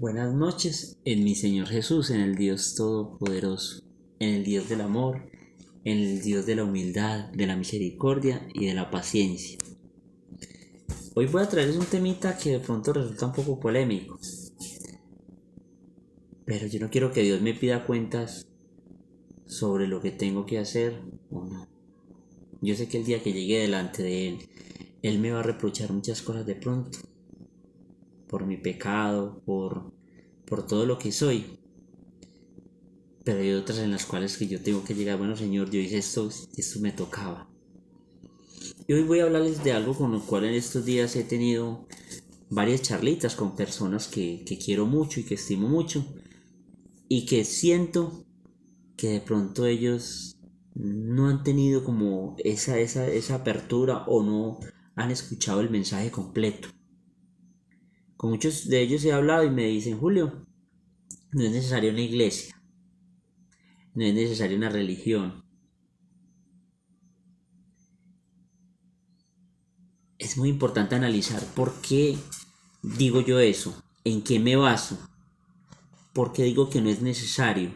Buenas noches en mi Señor Jesús, en el Dios Todopoderoso, en el Dios del amor, en el Dios de la humildad, de la misericordia y de la paciencia. Hoy voy a traerles un temita que de pronto resulta un poco polémico, pero yo no quiero que Dios me pida cuentas sobre lo que tengo que hacer o no. Yo sé que el día que llegue delante de Él me va a reprochar muchas cosas de pronto, por mi pecado, por todo lo que soy. Pero hay otras en las cuales que yo tengo que llegar, bueno Señor, yo hice esto me tocaba. Y hoy voy a hablarles de algo con lo cual en estos días he tenido varias charlitas con personas que quiero mucho y que estimo mucho. Y que siento que de pronto ellos no han tenido como esa apertura o no han escuchado el mensaje completo. Con muchos de ellos he hablado y me dicen, Julio, no es necesaria una iglesia, no es necesaria una religión. Es muy importante analizar por qué digo yo eso, en qué me baso, por qué digo que no es necesario,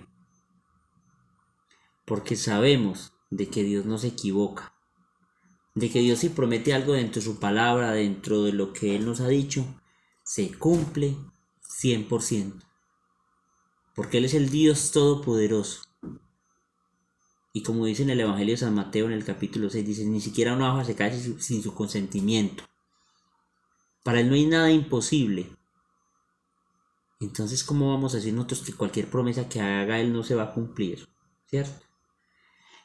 porque sabemos de que Dios no se equivoca, de que Dios si promete algo dentro de su palabra, dentro de lo que Él nos ha dicho, se cumple 100%, porque Él es el Dios Todopoderoso. Y como dice en el Evangelio de San Mateo en el capítulo 6, dice, ni siquiera una hoja se cae sin su consentimiento. Para Él no hay nada imposible. Entonces, ¿cómo vamos a decir nosotros que cualquier promesa que haga Él no se va a cumplir? ¿Cierto?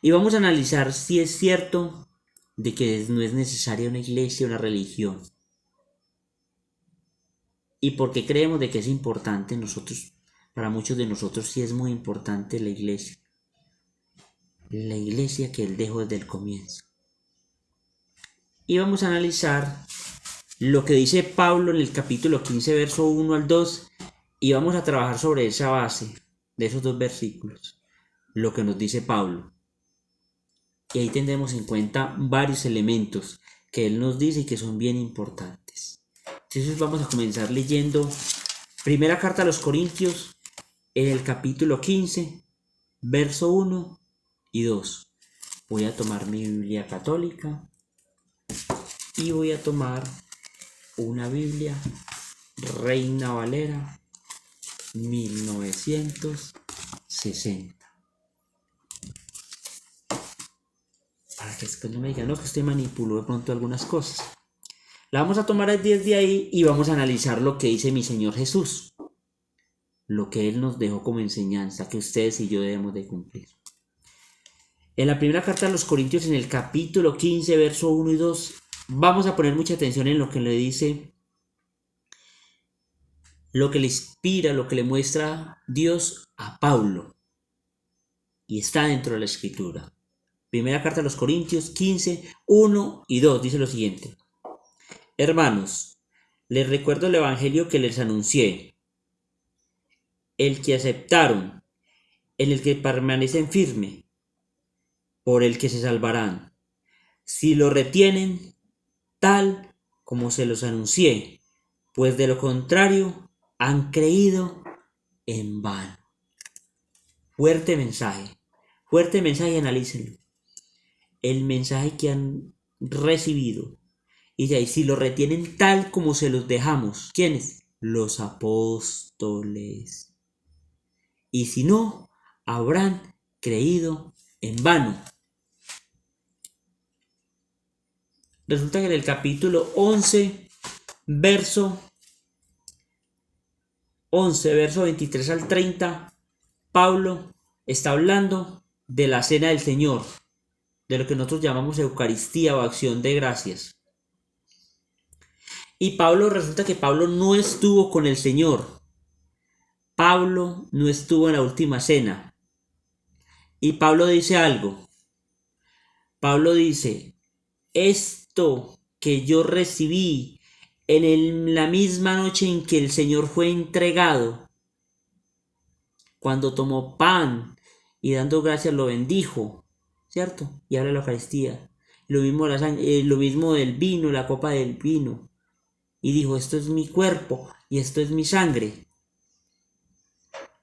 Y vamos a analizar si es cierto de que no es necesaria una iglesia, una religión. Y por qué creemos de que es importante nosotros, para muchos de nosotros sí es muy importante la iglesia. La iglesia que Él dejó desde el comienzo. Y vamos a analizar lo que dice Pablo en el capítulo 15, verso 1 al 2, y vamos a trabajar sobre esa base de esos dos versículos, lo que nos dice Pablo. Y ahí tendremos en cuenta varios elementos que él nos dice y que son bien importantes. Entonces vamos a comenzar leyendo primera carta a los Corintios en el capítulo 15, verso 1 y 2. Voy a tomar mi Biblia católica y voy a tomar una Biblia Reina Valera 1960. Para que después no me digan, no, que usted manipuló de pronto algunas cosas. La vamos a tomar desde ahí y vamos a analizar lo que dice mi Señor Jesús. Lo que Él nos dejó como enseñanza, que ustedes y yo debemos de cumplir. En la primera carta a los Corintios, en el capítulo 15, verso 1 y 2, vamos a poner mucha atención en lo que le dice, lo que le inspira, lo que le muestra Dios a Pablo. Y está dentro de la Escritura. Primera carta a los Corintios 15, 1 y 2 dice lo siguiente. Hermanos, les recuerdo el evangelio que les anuncié, el que aceptaron, en el que permanecen firmes, por el que se salvarán. Si lo retienen, tal como se los anuncié, pues de lo contrario han creído en vano. Fuerte mensaje, analícenlo. El mensaje que han recibido. Y de ahí, si lo retienen tal como se los dejamos, ¿quiénes? Los apóstoles. Y si no, habrán creído en vano. Resulta que en el capítulo 11, verso 23 al 30, Pablo está hablando de la cena del Señor, de lo que nosotros llamamos Eucaristía o acción de gracias. Y resulta que Pablo no estuvo con el Señor. Pablo no estuvo en la última cena. Y Pablo dice algo. Pablo dice, esto que yo recibí en la misma noche en que el Señor fue entregado, cuando tomó pan y dando gracias lo bendijo, ¿cierto? Y habla de la Eucaristía. Lo mismo del vino, la copa del vino. Y dijo, esto es mi cuerpo y esto es mi sangre.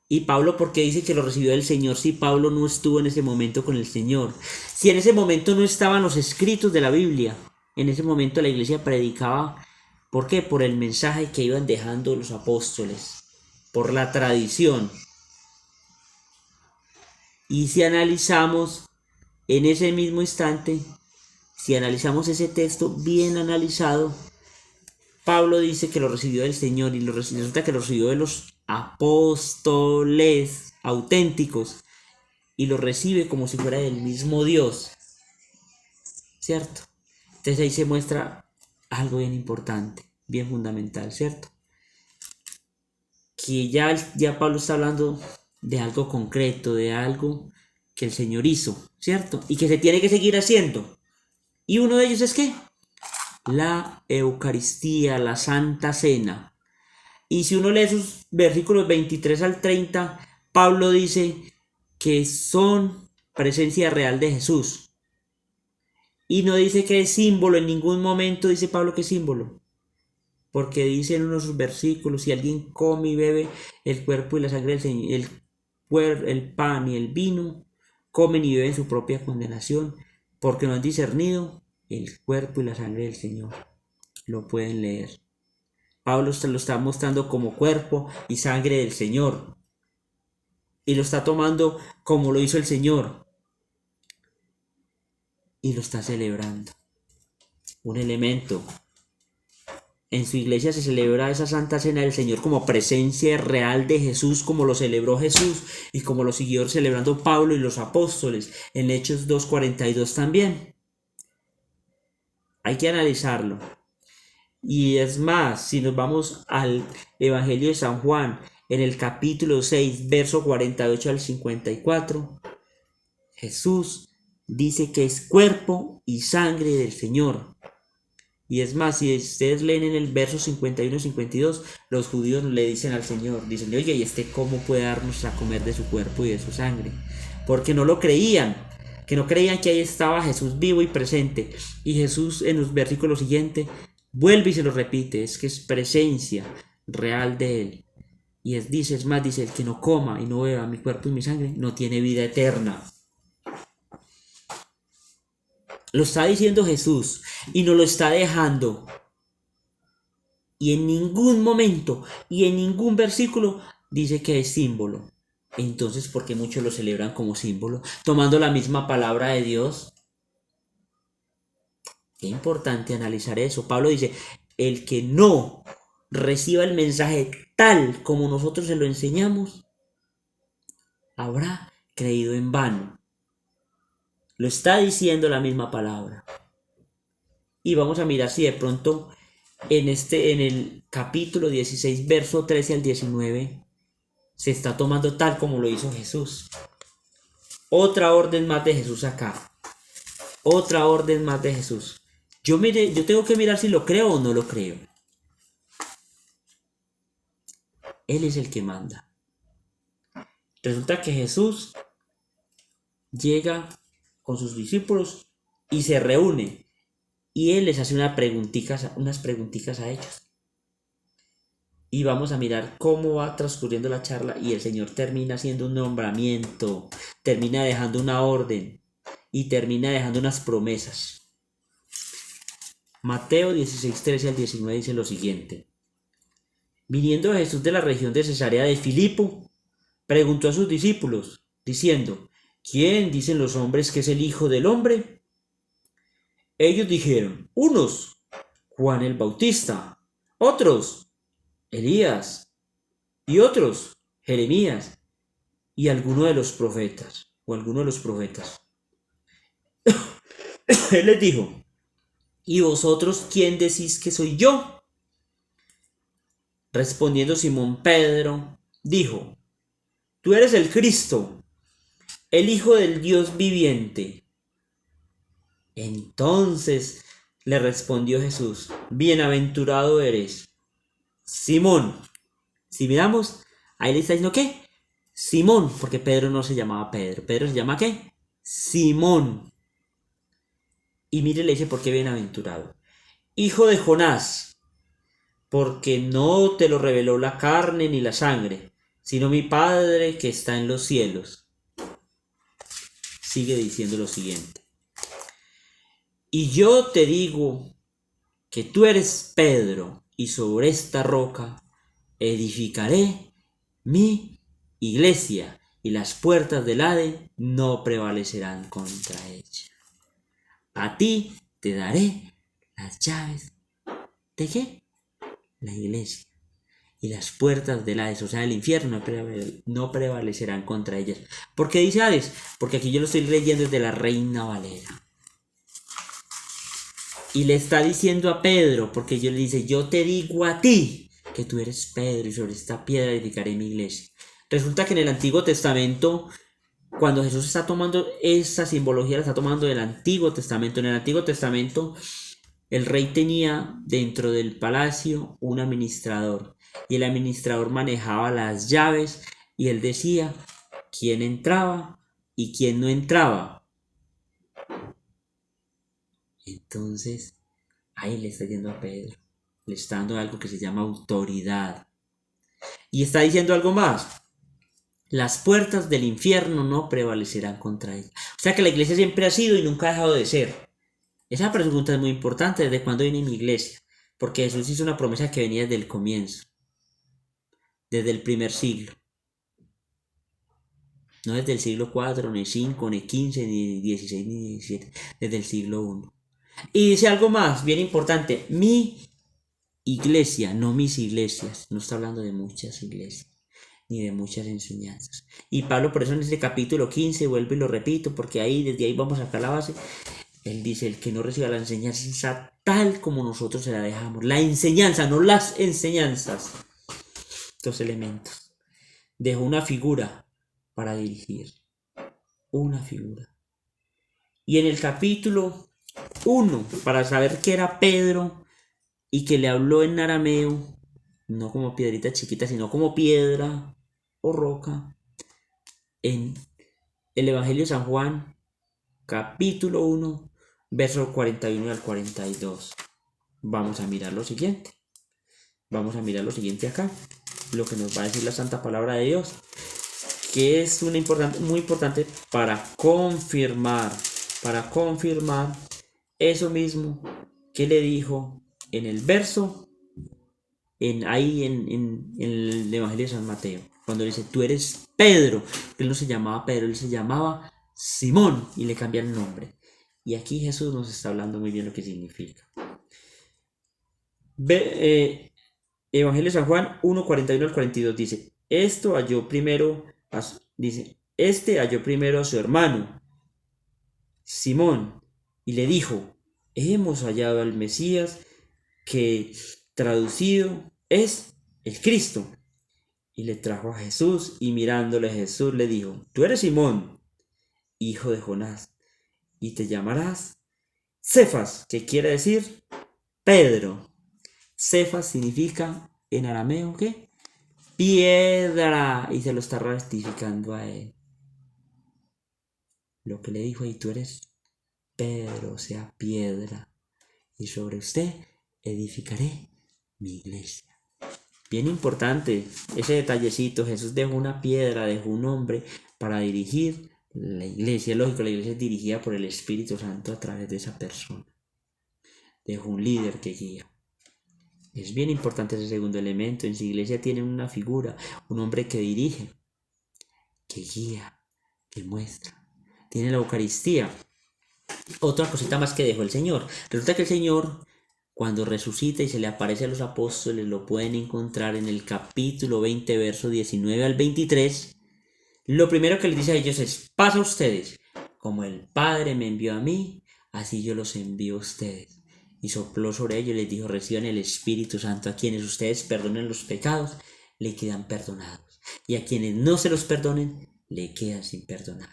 Y Pablo, ¿por qué dice que lo recibió del Señor si Pablo no estuvo en ese momento con el Señor? Si en ese momento no estaban los escritos de la Biblia, en ese momento la iglesia predicaba, ¿por qué? Por el mensaje que iban dejando los apóstoles, por la tradición. Y si analizamos en ese mismo instante, si analizamos ese texto bien analizado, Pablo dice que lo recibió del Señor y resulta que lo recibió de los apóstoles auténticos y lo recibe como si fuera del mismo Dios, ¿cierto? Entonces ahí se muestra algo bien importante, bien fundamental, ¿cierto? Que ya Pablo está hablando de algo concreto, de algo que el Señor hizo, ¿cierto? Y que se tiene que seguir haciendo. Y uno de ellos es ¿qué? La Eucaristía, la Santa Cena. Y si uno lee esos versículos 23 al 30, Pablo dice que son presencia real de Jesús. Y no dice que es símbolo, en ningún momento dice Pablo que es símbolo. Porque dice en unos versículos, si alguien come y bebe el cuerpo y la sangre del Señor, el pan y el vino, comen y beben su propia condenación, porque no han discernido el cuerpo y la sangre del Señor. Lo pueden leer. Pablo lo está mostrando como cuerpo y sangre del Señor. Y lo está tomando como lo hizo el Señor. Y lo está celebrando. Un elemento. En su iglesia se celebra esa Santa Cena del Señor como presencia real de Jesús, como lo celebró Jesús y como lo siguió celebrando Pablo y los apóstoles en Hechos 2:42 también. Hay que analizarlo. Y es más, si nos vamos al Evangelio de San Juan, en el capítulo 6, verso 48 al 54, Jesús dice que es cuerpo y sangre del Señor. Y es más, si ustedes leen en el verso 51 y 52, los judíos le dicen al Señor, dicen, oye, ¿y este cómo puede darnos a comer de su cuerpo y de su sangre? Porque no lo creían, que no creían que ahí estaba Jesús vivo y presente. Y Jesús en los versículos siguientes vuelve y se lo repite, es que es presencia real de Él. Y es más, dice, el que no coma y no beba mi cuerpo y mi sangre, no tiene vida eterna. Lo está diciendo Jesús y nos lo está dejando. Y en ningún momento y en ningún versículo dice que es símbolo. Entonces, ¿por qué muchos lo celebran como símbolo? Tomando la misma palabra de Dios. Qué importante analizar eso. Pablo dice, el que no reciba el mensaje tal como nosotros se lo enseñamos, habrá creído en vano. Lo está diciendo la misma palabra. Y vamos a mirar si de pronto en el capítulo 16, verso 13 al 19, se está tomando tal como lo hizo Jesús. Otra orden más de Jesús acá. Otra orden más de Jesús. Yo tengo que mirar si lo creo o no lo creo. Él es el que manda. Resulta que Jesús llega con sus discípulos y se reúne. Y Él les hace unas preguntitas a ellos. Y vamos a mirar cómo va transcurriendo la charla y el Señor termina haciendo un nombramiento, termina dejando una orden y termina dejando unas promesas. Mateo 16, 13 al 19 dice lo siguiente. Viniendo Jesús de la región de Cesarea de Filipo, preguntó a sus discípulos, diciendo, ¿quién dicen los hombres que es el Hijo del Hombre? Ellos dijeron, unos, Juan el Bautista, otros, Elías, y otros, Jeremías, y alguno de los profetas, o alguno de los profetas. Él les dijo, ¿y vosotros quién decís que soy yo? Respondiendo Simón Pedro, dijo, tú eres el Cristo, el Hijo del Dios viviente. Entonces le respondió Jesús, bienaventurado eres, Simón. Si miramos, ahí le está diciendo ¿qué? Simón, porque Pedro no se llamaba Pedro. Pedro se llama ¿qué? Simón. Y mire, le dice, ¿por qué bienaventurado? Hijo de Jonás, porque no te lo reveló la carne ni la sangre, sino mi Padre que está en los cielos. Sigue diciendo lo siguiente. Y yo te digo que tú eres Pedro, y sobre esta roca edificaré mi iglesia, y las puertas del Hades no prevalecerán contra ella. A ti te daré las llaves. ¿De qué? La iglesia. Y las puertas del Hades, o sea, el infierno, no prevalecerán contra ellas. ¿Por qué dice Hades? Porque aquí yo lo estoy leyendo desde la Reina Valera. Y le está diciendo a Pedro, porque yo le dice, yo te digo a ti que tú eres Pedro y sobre esta piedra edificaré mi iglesia. Resulta que en el Antiguo Testamento, cuando Jesús está tomando esa simbología, la está tomando del Antiguo Testamento. En el Antiguo Testamento, el rey tenía dentro del palacio un administrador. Y el administrador manejaba las llaves y él decía quién entraba y quién no entraba. Entonces, ahí le está yendo a Pedro. Le está dando algo que se llama autoridad. Y está diciendo algo más. Las puertas del infierno no prevalecerán contra ella. O sea que la iglesia siempre ha sido y nunca ha dejado de ser. Esa pregunta es muy importante. ¿Desde cuándo viene mi iglesia? Porque Jesús hizo una promesa que venía desde el comienzo. Desde el primer siglo. No desde el siglo IV, ni 5, ni 15, ni 16, ni 17. Desde el siglo I. Y dice algo más, bien importante. Mi iglesia, no mis iglesias. No está hablando de muchas iglesias, ni de muchas enseñanzas. Y Pablo por eso en este capítulo 15 vuelve y lo repito, porque desde ahí vamos a sacar la base. Él dice, el que no reciba la enseñanza tal como nosotros se la dejamos. La enseñanza, no las enseñanzas. Estos elementos. Dejó una figura para dirigir. Una figura. Y en el capítulo 1, para saber que era Pedro y que le habló en arameo, no como piedrita chiquita, sino como piedra o roca, en el Evangelio de San Juan, capítulo 1, versos 41 al 42. Vamos a mirar lo siguiente. Vamos a mirar lo siguiente acá. Lo que nos va a decir la Santa Palabra de Dios, que es muy importante para confirmar eso mismo que le dijo en el verso, en el Evangelio de San Mateo, cuando dice, tú eres Pedro. Él no se llamaba Pedro, él se llamaba Simón y le cambia el nombre. Y aquí Jesús nos está hablando muy bien lo que significa. Evangelio de San Juan 1, 41 al 42 dice, este halló primero a su hermano Simón y le dijo, hemos hallado al Mesías, que traducido es el Cristo. Y le trajo a Jesús, y mirándole Jesús le dijo, tú eres Simón, hijo de Jonás, y te llamarás Cefas, que quiere decir Pedro. Cefas significa en arameo ¿qué? Piedra, y se lo está ratificando a él. Lo que le dijo ahí, tú eres Pedro, o sea, piedra, y sobre usted edificaré mi iglesia. Bien importante ese detallecito. Jesús dejó una piedra, dejó un hombre para dirigir la iglesia. Lógico, la iglesia es dirigida por el Espíritu Santo a través de esa persona. Dejó un líder que guía. Es bien importante ese segundo elemento. En su iglesia tiene una figura, un hombre que dirige, que guía, que muestra. Tiene la Eucaristía. Otra cosita más que dejó el Señor. Resulta que el Señor, cuando resucita y se le aparece a los apóstoles, lo pueden encontrar en el capítulo 20, verso 19 al 23. Lo primero que les dice a ellos es, paz a ustedes, como el Padre me envió a mí, así yo los envío a ustedes. Y sopló sobre ellos y les dijo, reciban el Espíritu Santo. A quienes ustedes perdonen los pecados, le quedan perdonados. Y a quienes no se los perdonen, le quedan sin perdonar.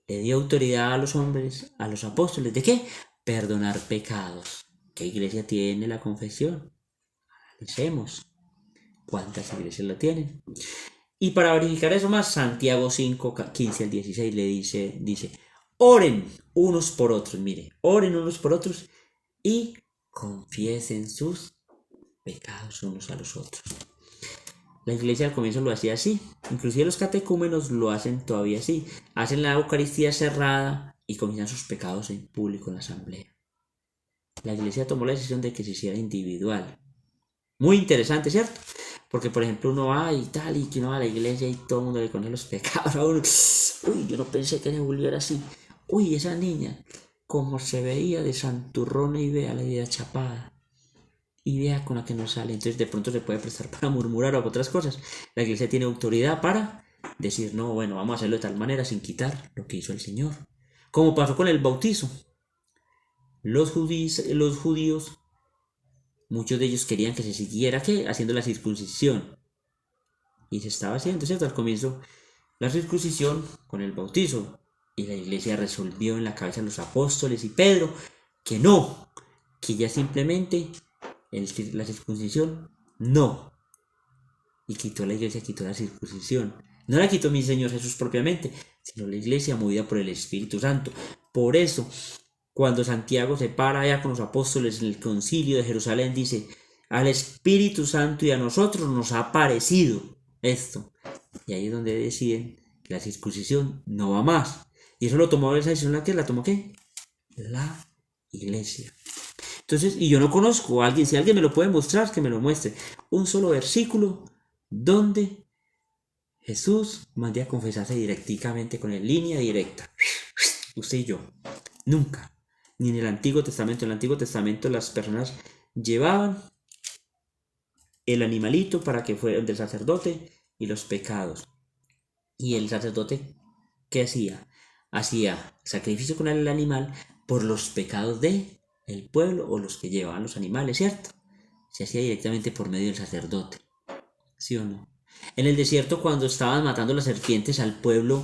Le dio autoridad a los hombres, a los apóstoles, ¿de qué? Perdonar pecados. ¿Qué iglesia tiene la confesión? Analicemos. ¿Cuántas iglesias la tienen? Y para verificar eso más, Santiago 5, 15 al 16 le dice, oren unos por otros, mire, oren unos por otros y confiesen sus pecados unos a los otros. La iglesia al comienzo lo hacía así, inclusive los catecúmenos lo hacen todavía así, hacen la Eucaristía cerrada y confiesan sus pecados en público en la asamblea. La iglesia tomó la decisión de que se hiciera individual. Muy interesante, ¿cierto? Porque, por ejemplo, uno va y tal, y que uno va a la iglesia y todo el mundo le conoce los pecados a uno. Uy, yo no pensé que Julio era así. Uy, esa niña, como se veía de santurrona y vea la vida chapada. Y vea con la que nos sale. Entonces, de pronto se puede prestar para murmurar o otras cosas. La iglesia tiene autoridad para decir, no, bueno, vamos a hacerlo de tal manera sin quitar lo que hizo el Señor. Como pasó con el bautizo. Los judíos, muchos de ellos querían que se siguiera, ¿qué? Haciendo la circuncisión. Y se estaba haciendo, ¿cierto? Al comienzo, la circuncisión con el bautizo. Y la iglesia resolvió en la cabeza de los apóstoles y Pedro que no, que ya simplemente la circuncisión no. Y quitó la iglesia, quitó la circuncisión. No la quitó mi Señor Jesús propiamente, sino la iglesia movida por el Espíritu Santo. Por eso, cuando Santiago se para allá con los apóstoles en el concilio de Jerusalén, dice, al Espíritu Santo y a nosotros nos ha parecido esto. Y ahí es donde deciden que la circuncisión no va más. Y eso lo tomó esa decisión, ¿la que la tomó qué? La iglesia. Entonces, y yo no conozco a alguien, si alguien me lo puede mostrar, que me lo muestre. Un solo versículo donde Jesús mande a confesarse directamente con él, línea directa. Usted y yo. Nunca. Ni en el Antiguo Testamento. En el Antiguo Testamento las personas llevaban el animalito para que fuera del sacerdote y los pecados. Y el sacerdote, ¿qué hacía? Hacía sacrificio con el animal por los pecados de el pueblo o los que llevaban los animales, ¿cierto? Se hacía directamente por medio del sacerdote. ¿Sí o no? En el desierto, cuando estaban matando las serpientes al pueblo,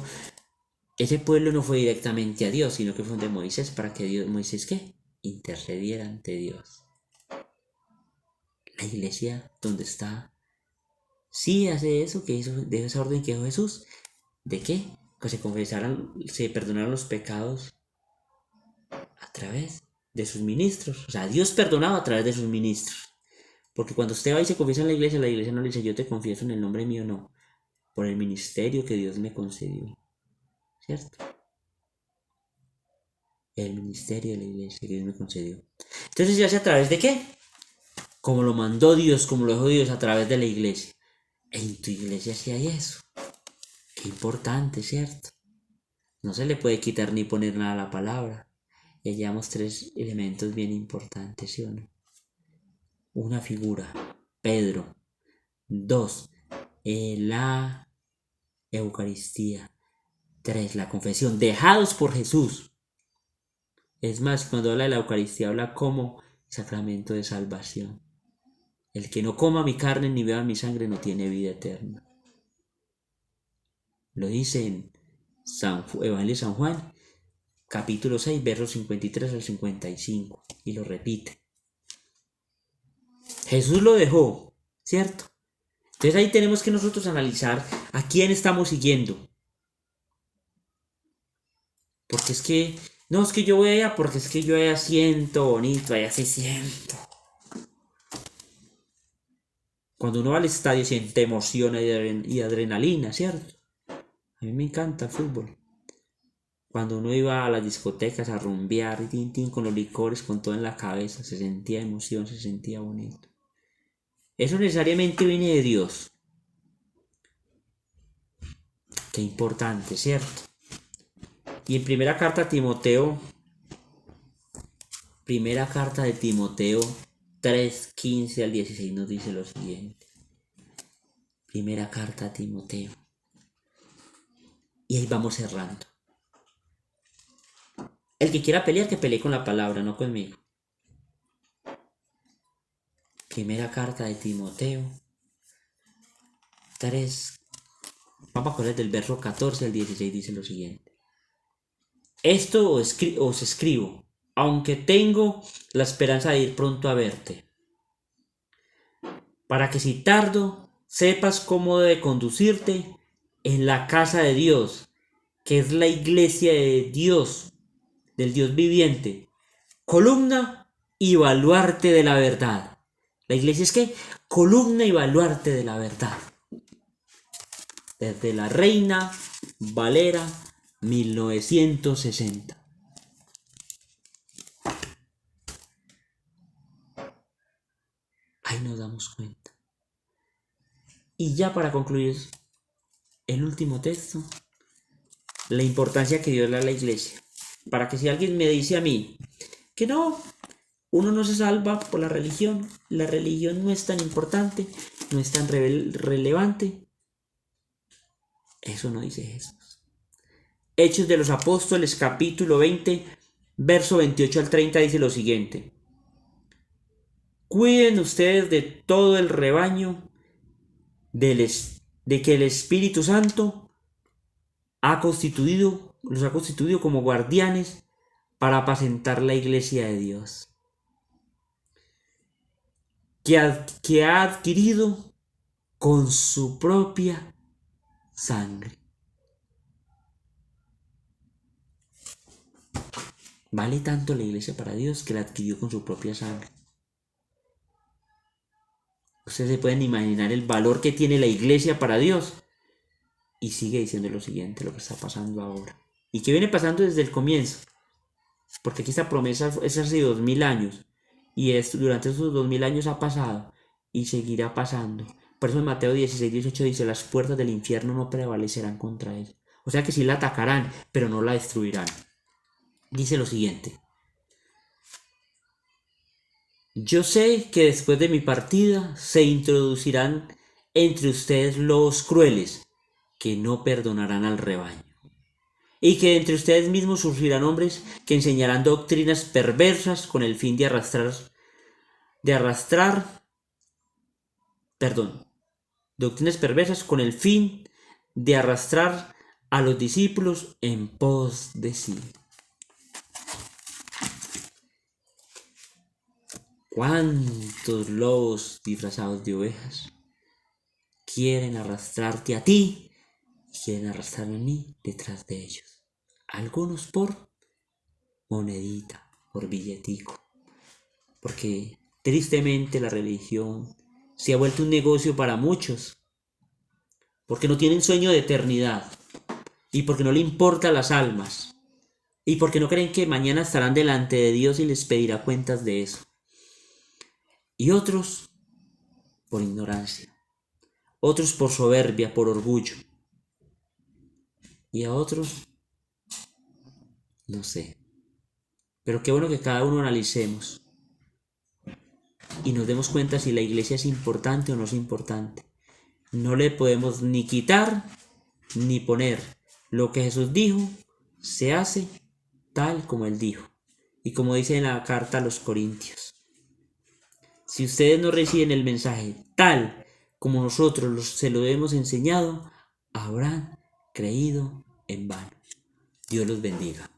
ese pueblo no fue directamente a Dios, sino que fue de Moisés, para que Moisés, ¿qué? Intercediera ante Dios. La iglesia, donde está, sí hace eso, que hizo, de esa orden que dijo Jesús. ¿De qué? Que se confesaran, se perdonaran los pecados a través de sus ministros. O sea, Dios perdonaba a través de sus ministros. Porque cuando usted va y se confiesa en la iglesia no le dice yo te confieso en el nombre mío, no. Por el ministerio que Dios me concedió. ¿Cierto? El ministerio de la iglesia que Dios me concedió. Entonces se hace a través de qué? Como lo mandó Dios, como lo dejó Dios, a través de la iglesia. En tu iglesia sí hay eso. Qué importante, ¿cierto? No se le puede quitar ni poner nada a la palabra. Y hallamos tres elementos bien importantes, ¿sí o no? Una figura, Pedro. 2, la Eucaristía. 3, la confesión, dejados por Jesús. Es más, cuando habla de la Eucaristía, habla como sacramento de salvación. El que no coma mi carne ni beba mi sangre no tiene vida eterna. Lo dice en Evangelio de San Juan, capítulo 6, versos 53 al 55. Y lo repite. Jesús lo dejó, ¿cierto? Entonces ahí tenemos que nosotros analizar a quién estamos siguiendo. Porque es que, no es que yo vea, porque es que yo allá siento bonito, allá sí siento. Cuando uno va al estadio siente emoción y adrenalina, ¿cierto? A mí me encanta el fútbol. Cuando uno iba a las discotecas a rumbear y tin, con los licores, con todo en la cabeza, se sentía emoción, se sentía bonito. Eso necesariamente viene de Dios. Qué importante, ¿cierto? Y en primera carta de Timoteo 3, 15 al 16 nos dice lo siguiente. Primera carta a Timoteo. Y ahí vamos cerrando. El que quiera pelear, que pelee con la palabra, no conmigo. Primera carta de Timoteo 3. Vamos a poner del verso 14 al 16, dice lo siguiente. Esto os escribo, aunque tengo la esperanza de ir pronto a verte, para que si tardo, sepas cómo debe conducirte en la casa de Dios, que es la iglesia de Dios, del Dios viviente, columna y baluarte de la verdad. La iglesia es ¿qué? Columna y baluarte de la verdad. desde la Reina Valera 1960. Ahí nos damos cuenta. Y ya para concluir, el último texto, la importancia que Dios le da a la iglesia. Para que si alguien me dice a mí que no, uno no se salva por la religión no es tan importante, no es tan relevante, eso no dice Jesús. Hechos de los Apóstoles, capítulo 20, verso 28 al 30 dice lo siguiente: cuiden ustedes de todo el rebaño de que el Espíritu Santo los ha constituido como guardianes para apacentar la iglesia de Dios, que ha adquirido con su propia sangre. Vale tanto la iglesia para Dios que la adquirió con su propia sangre. Ustedes se pueden imaginar el valor que tiene la iglesia para Dios. Y sigue diciendo lo siguiente, lo que está pasando ahora. Y que viene pasando desde el comienzo. Porque aquí esta promesa es hace 2000 años. Y durante esos 2000 años ha pasado. Y seguirá pasando. Por eso en Mateo 16-18 dice: las puertas del infierno no prevalecerán contra ella. O sea que sí la atacarán, pero no la destruirán. Dice lo siguiente: yo sé que después de mi partida se introducirán entre ustedes lobos crueles que no perdonarán al rebaño, y que entre ustedes mismos surgirán hombres que enseñarán doctrinas perversas con el fin doctrinas perversas con el fin de arrastrar a los discípulos en pos de sí. ¿Cuántos lobos disfrazados de ovejas quieren arrastrarte a ti? Quieren arrastrarme a mí detrás de ellos. Algunos por monedita, por billetico. Porque tristemente la religión se ha vuelto un negocio para muchos. Porque no tienen sueño de eternidad. Y porque no le importan las almas. Y porque no creen que mañana estarán delante de Dios y les pedirá cuentas de eso. Y otros por ignorancia. Otros por soberbia, por orgullo. Y a otros, no sé. Pero qué bueno que cada uno analicemos y nos demos cuenta si la iglesia es importante o no es importante. No le podemos ni quitar ni poner. Lo que Jesús dijo se hace tal como Él dijo. Y como dice en la carta a los Corintios: si ustedes no reciben el mensaje tal como nosotros se lo hemos enseñado, habrán creído en vano. Dios los bendiga.